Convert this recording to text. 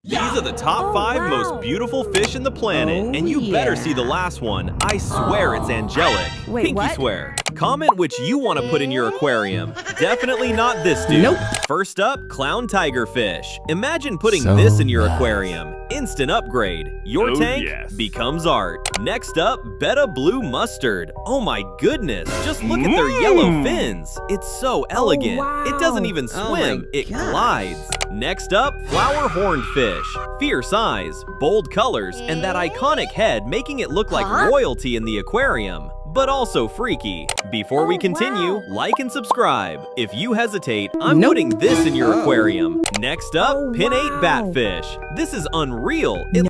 These are the top 5 most beautiful fish in the planet, and you better see the last one. I swear it's angelic. Wait, Pinky what? swear. Comment which you want to put in your aquarium. Definitely not this dude. Nope. First up, clown tigerfish. Imagine putting So this in your nice. aquarium. Instant upgrade. Your tank becomes art. Next up, betta blue mustard. Oh my goodness, just look at their yellow fins. It's so elegant. wow. It doesn't even Oh my swim, it gosh. glides. Next up, flower horned fish. Fierce eyes, bold colors, and that iconic head making it look like royalty in the aquarium, but also freaky. Before we continue, like and subscribe. If you hesitate, I'm Nope. putting this in your aquarium. Next up, Oh, pinnate wow. batfish. This is unreal. It